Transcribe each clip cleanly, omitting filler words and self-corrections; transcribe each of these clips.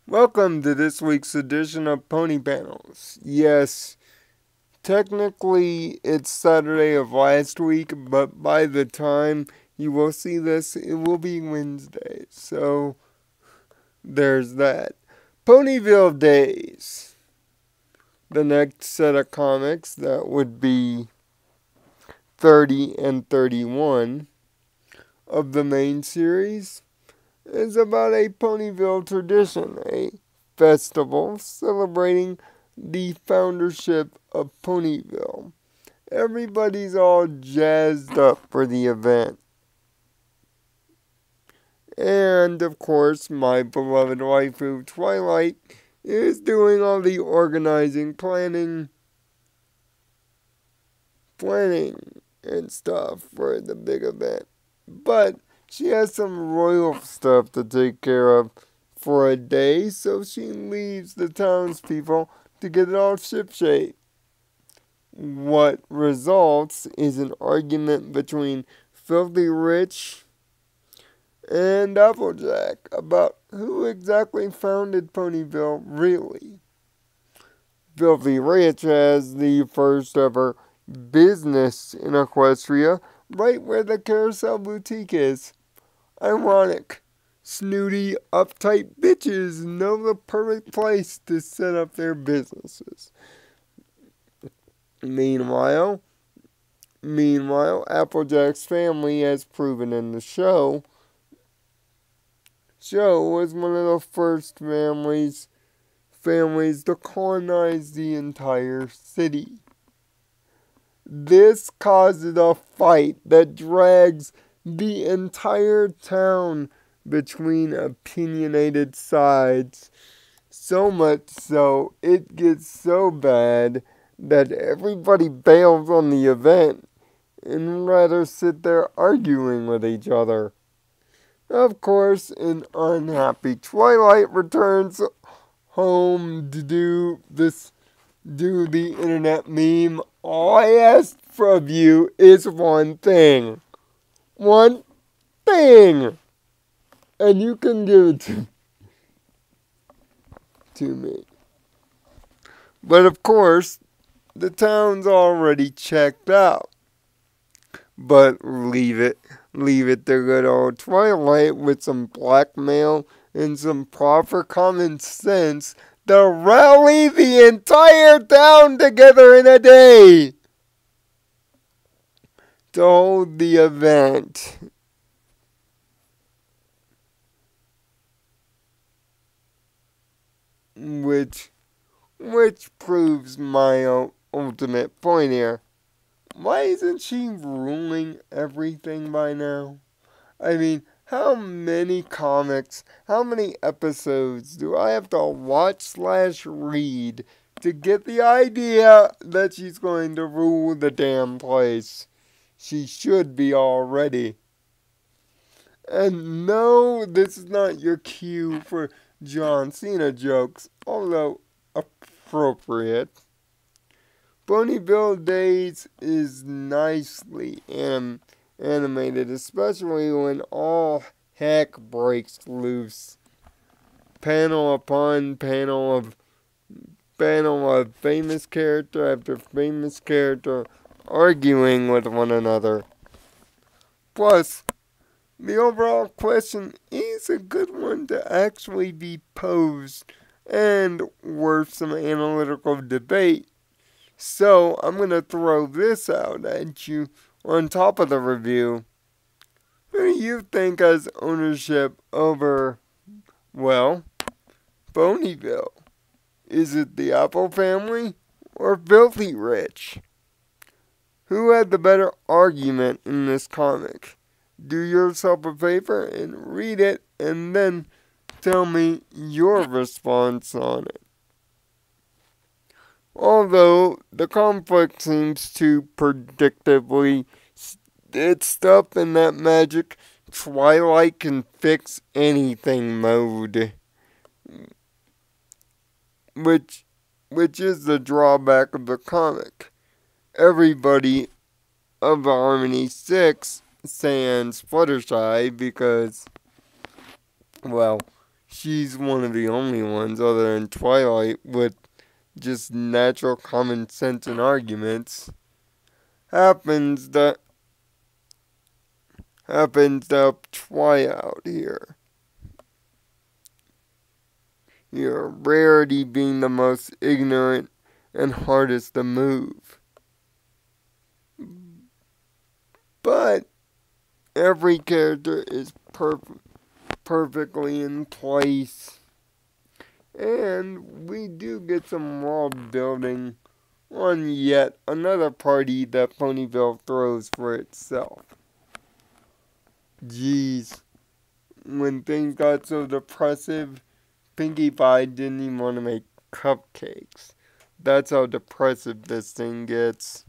Welcome to this week's edition of Pony Panels. Yes, technically it's Saturday of last week, but by the time you will see this, it will be Wednesday. So, there's that. Ponyville Days. The next set of comics, that would be 30 and 31 of the main series, is about a Ponyville tradition, a festival celebrating the foundership of Ponyville. Everybody's all jazzed up for the event. And, of course, my beloved waifu, Twilight, is doing all the organizing, planning, and stuff for the big event. But she has some royal stuff to take care of for a day, so she leaves the townspeople to get it all shipshape. What results is an argument between Filthy Rich and Applejack about who exactly founded Ponyville, really. Filthy Rich has the first ever business in Equestria, right where the Carousel Boutique is. Ironic. Snooty, uptight bitches know the perfect place to set up their businesses. Meanwhile, Applejack's family, as proven in the show, was one of the first families to colonize the entire city. This causes a fight that drags the entire town between opinionated sides. So much so, it gets so bad that everybody bails on the event and rather sit there arguing with each other. Of course, an unhappy Twilight returns home to do the internet meme. All I ask from you is one thing. One thing! And you can give it to me. But of course, the town's already checked out. But leave it to good old Twilight with some blackmail and some proper common sense to rally the entire town together in a day to hold the event. Which proves my ultimate point here. Why isn't she ruling everything by now? I mean, how many comics, how many episodes do I have to watch/read to get the idea that she's going to rule the damn place? She should be already. And no, this is not your cue for John Cena jokes, although appropriate. Ponyville Days is nicely animated, especially when all heck breaks loose. Panel upon panel of famous character after famous character arguing with one another. Plus, the overall question is a good one to actually be posed and worth some analytical debate. So, I'm going to throw this out at you on top of the review. Who do you think has ownership over, well, Ponyville? Is it the Apple family or Filthy Rich? Who had the better argument in this comic? Do yourself a favor and read it, and then tell me your response on it. Although the conflict seems to predictably stitched up in that magic Twilight can fix anything mode, which is the drawback of the comic. Everybody of Harmony 6 sans Fluttershy because, well, she's one of the only ones other than Twilight with just natural common sense and arguments. Happens to try out here. Your Rarity being the most ignorant and hardest to move. But every character is perfectly in place. And we do get some world building on yet another party that Ponyville throws for itself. Jeez, when things got so depressive, Pinkie Pie didn't even want to make cupcakes. That's how depressive this thing gets.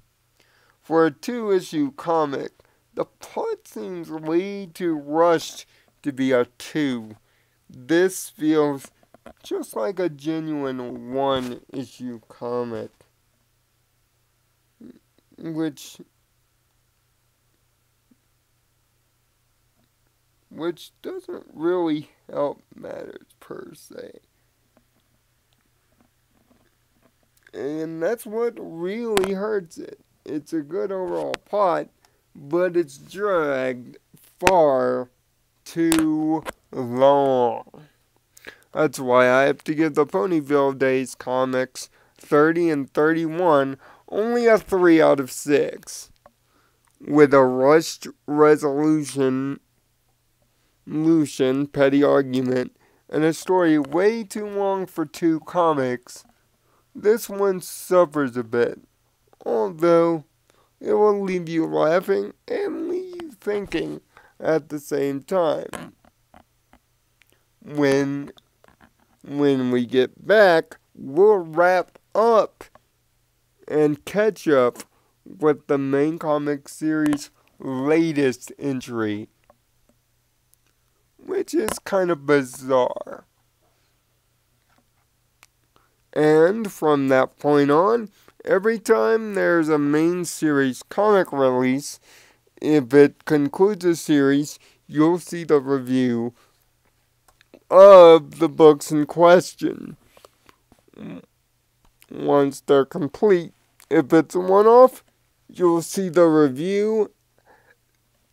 For a 2-issue comic, the plot seems way too rushed to be a 2. This feels just like a genuine 1-issue comic. Which doesn't really help matters per se. And that's what really hurts it. It's a good overall plot, but it's dragged far too long. That's why I have to give the Ponyville Days comics 30 and 31 only a 3 out of 6. With a rushed resolution, petty argument, and a story way too long for 2 comics, this one suffers a bit, although it will leave you laughing and leave you thinking at the same time. When we get back, we'll wrap up and catch up with the main comic series' latest entry, which is kind of bizarre. And from that point on, every time there's a main series comic release, if it concludes a series, you'll see the review of the books in question once they're complete. If it's a one-off, you'll see the review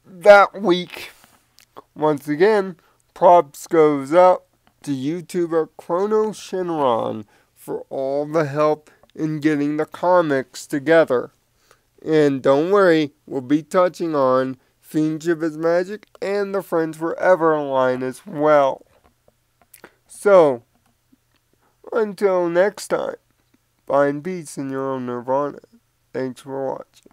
that week. Once again, props goes out to YouTuber Chrono Shinron for all the help in getting the comics together. And don't worry, we'll be touching on Fiendship is Magic and the Friends Forever line as well. So, until next time, find peace in your own nirvana. Thanks for watching.